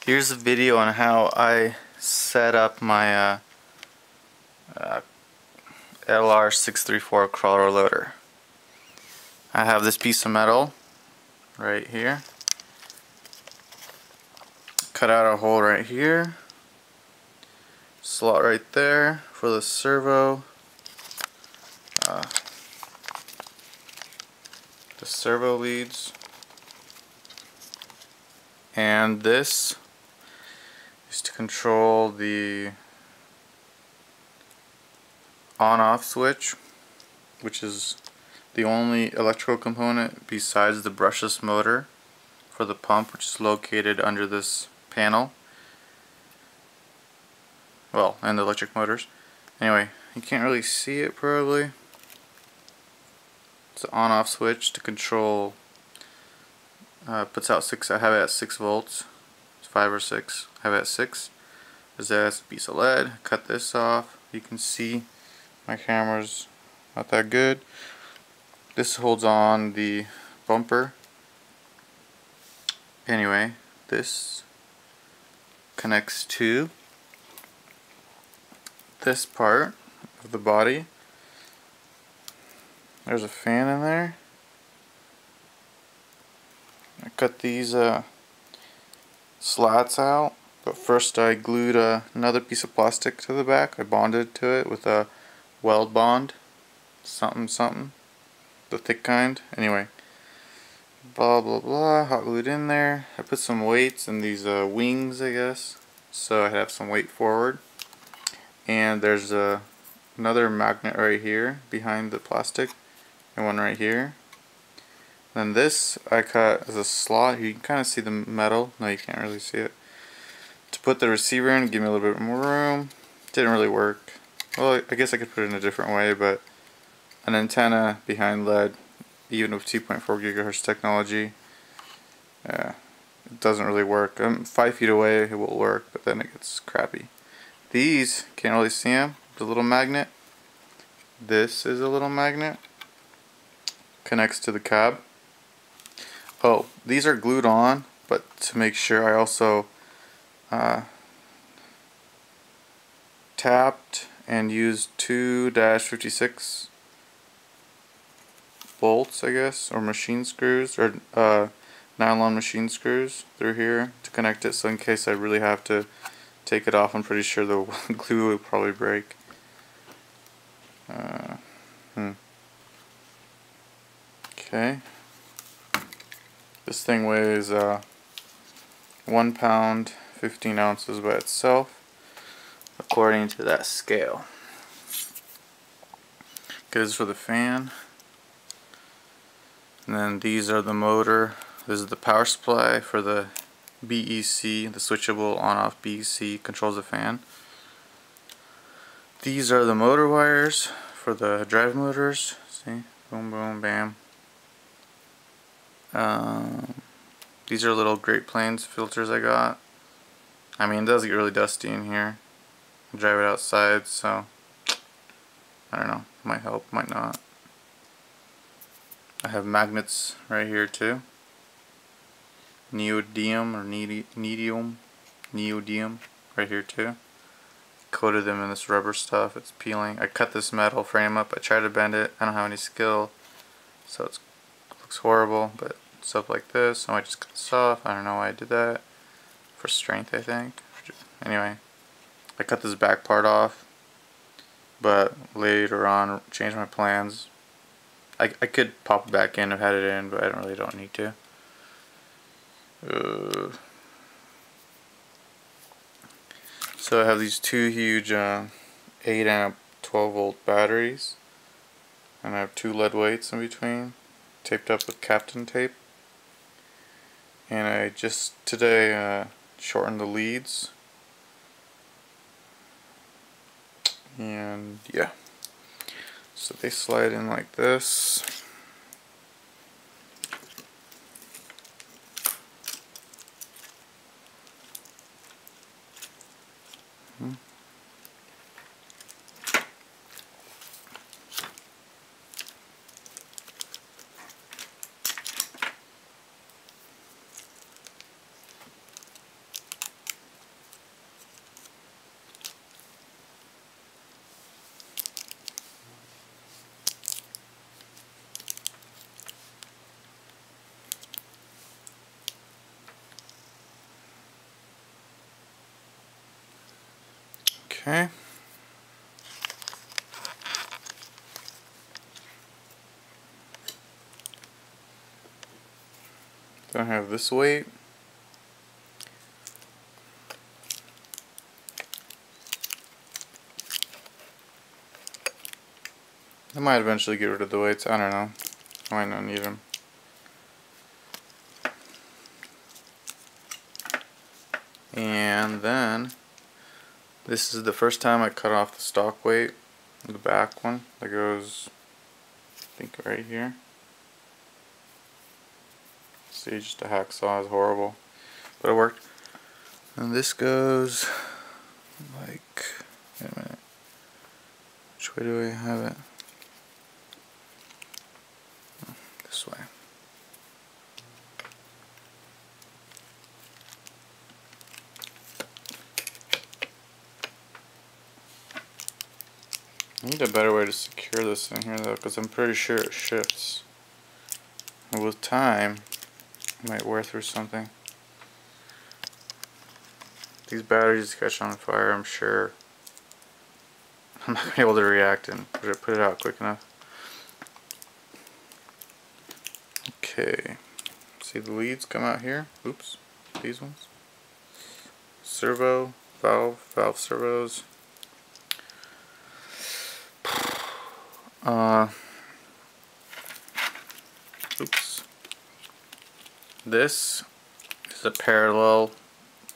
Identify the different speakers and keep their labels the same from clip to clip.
Speaker 1: Here's a video on how I set up my LR634 crawler loader. I have this piece of metal right here. Cut out a hole right here. Slot right there for the servo. The servo leads. And this is to control the on-off switch, which is the only electrical component besides the brushless motor for the pump, which is located under this panel. Well, and the electric motors. Anyway, you can't really see it probably. It's an on-off switch to control. Puts out 6. I have it at 6 volts. It's 5 or 6. I have it at 6. There's a piece of lead. Cut this off. You can see my camera's not that good. This holds on the bumper. Anyway, this connects to this part of the body. There's a fan in there. I cut these slats out, but first I glued another piece of plastic to the back. I bonded to it with a weld bond, something, the thick kind. Anyway, blah blah blah, hot glued in there. I put some weights in these wings, I guess, so I have some weight forward. And there's another magnet right here behind the plastic, and one right here. Then this I cut as a slot. You can kind of see the metal. No, you can't really see it. To put the receiver in, give me a little bit more room. Didn't really work. Well, I guess I could put it in a different way, but an antenna behind LED, even with 2.4 gigahertz technology, it doesn't really work. 5 feet away it will work, but then it gets crappy. These, can't really see them. The little magnet. This is a little magnet. Connects to the cab. Oh, these are glued on, but to make sure I also tapped and used 2-56 bolts, I guess, or machine screws, or nylon machine screws through here to connect it, so in case I really have to take it off, I'm pretty sure the glue will probably break. Okay. This thing weighs 1 pound 15 ounces by itself, according to that scale. Okay, this is for the fan. And then these are the motor. This is the power supply for the BEC, the switchable on-off BEC controls the fan. These are the motor wires for the drive motors. See? Boom, boom, bam. These are little Great Plains filters I got. I mean, it does get really dusty in here. I drive it outside, so I don't know. Might help, might not. I have magnets right here too. Neodymium or neodymium right here too. Coated them in this rubber stuff. It's peeling. I cut this metal frame up. I tried to bend it. I don't have any skill, so it looks horrible. But stuff like this, I might just cut this off. I don't know why I did that. For strength, I think. Anyway, I cut this back part off, but later on changed my plans. I could pop it back in. I've had it in, but I really don't need to. So I have these two huge 8 amp 12 volt batteries, and I have 2 lead weights in between, taped up with Captain tape. And I just today shortened the leads, and yeah, so they slide in like this. Okay. Don't have this weight. I might eventually get rid of the weights. I don't know. I might not need them. And then this is the first time I cut off the stock weight, the back one that goes, I think, right here. See, just a hacksaw is horrible, but it worked. And this goes like, wait a minute, which way do I have it? This way. I need a better way to secure this in here though, because I'm pretty sure it shifts. And with time, I might wear through something. These batteries catch on fire, I'm sure. I'm not going to be able to react and put it out quick enough. Okay. See the leads come out here? Oops. These ones. Servo, valve servos. Oops. This is a parallel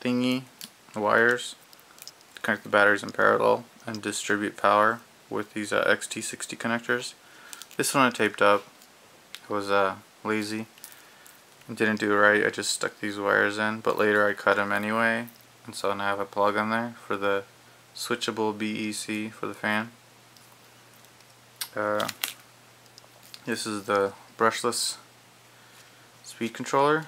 Speaker 1: thingy, wires to connect the batteries in parallel and distribute power with these XT60 connectors. This one I taped up. I was lazy and didn't do it right. I just stuck these wires in, but later I cut them anyway, and so now I have a plug on there for the switchable BEC for the fan. This is the brushless speed controller.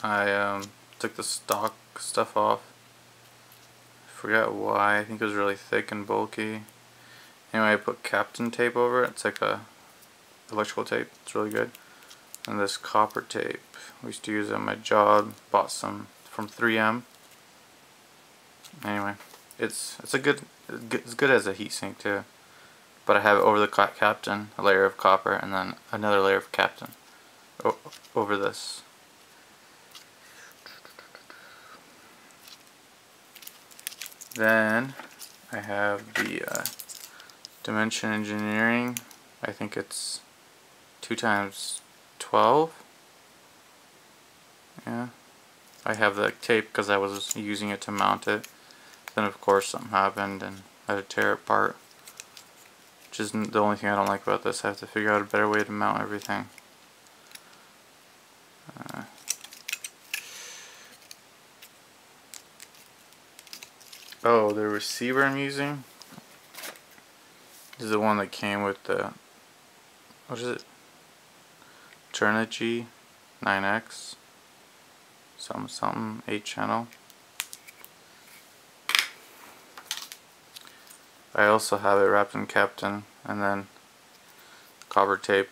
Speaker 1: I took the stock stuff off. I forgot why. I think it was really thick and bulky. Anyway, I put Captain tape over it. It's like a electrical tape. It's really good. And this copper tape we used to use at my job. Bought some from 3M. Anyway, it's good as a heat sink too. But I have it over the Captain, a layer of copper, and then another layer of Captain over this. Then I have the Dimension Engineering. I think it's 2x12. Yeah. I have the tape because I was using it to mount it. Then of course something happened and I had to tear it apart. Which is the only thing I don't like about this. I have to figure out a better way to mount everything. Oh, the receiver I'm using is the one that came with the, what is it? Turnigy 9X something 8 channel. I also have it wrapped in Captain, and then copper tape.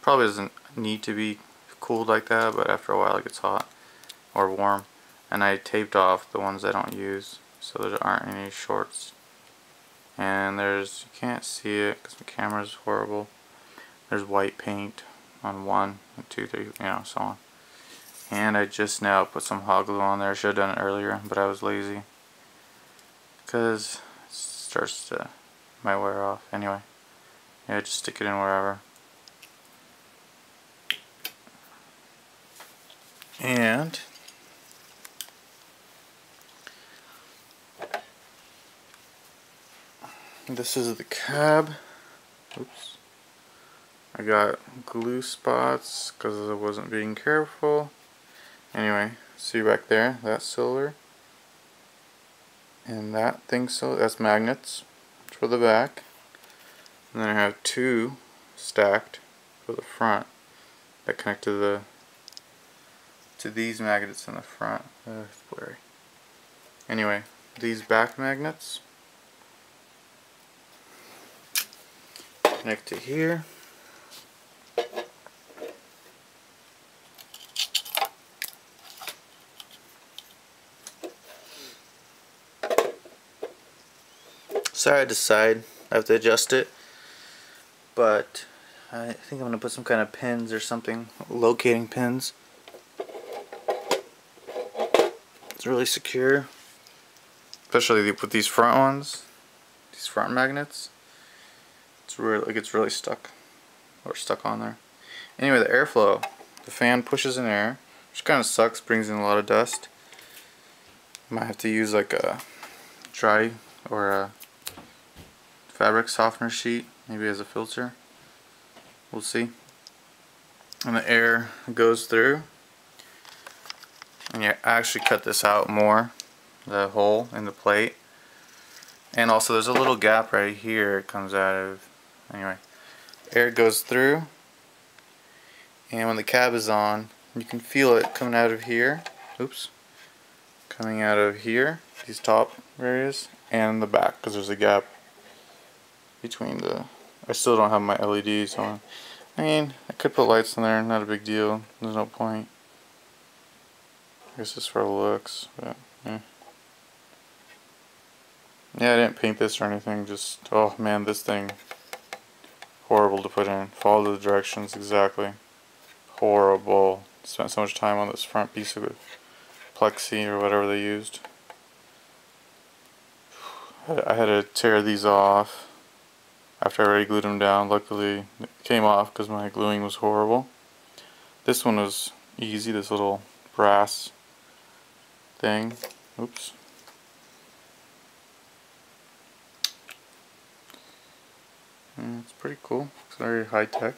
Speaker 1: Probably doesn't need to be cooled like that, but after a while it gets hot or warm. And I taped off the ones I don't use so there aren't any shorts. And there's, you can't see it because my camera's horrible. There's white paint on 1 and 2, 3, so on. And I just now put some hot glue on there. I should have done it earlier, but I was lazy because it starts to might wear off. Anyway, yeah, just stick it in wherever. And this is the cab. Oops. I got glue spots because I wasn't being careful. Anyway, see back there, that's silver. And that thing, so that's magnets for the back. And then I have 2 stacked for the front that connect to these magnets in the front. It's blurry. Anyway, these back magnets connect to here. side to side. I have to adjust it, but I think I'm going to put some kind of pins or something, locating pins. It's really secure, especially with these front ones, these front magnets. It gets really stuck, or stuck on there. Anyway, the airflow, the fan pushes in air, which kind of sucks, brings in a lot of dust. Might have to use like a dry or a fabric softener sheet, maybe as a filter. We'll see. And the air goes through, and you actually cut this out more, the hole in the plate. And also there's a little gap right here it comes out of. Anyway, air goes through, and when the cab is on, you can feel it coming out of here. Oops. Coming out of here, these top areas, and the back, because there's a gap between the... I still don't have my LEDs on. I mean, I could put lights in there, not a big deal. There's no point. I guess it's for looks, but yeah. Yeah, I didn't paint this or anything, just, oh man, this thing, horrible to put in. Follow the directions exactly. Horrible. Spent so much time on this front piece of plexi or whatever they used. I had to tear these off after I already glued them down. Luckily it came off because my gluing was horrible. This one was easy, this little brass thing. Oops. It's pretty cool. It's very high tech.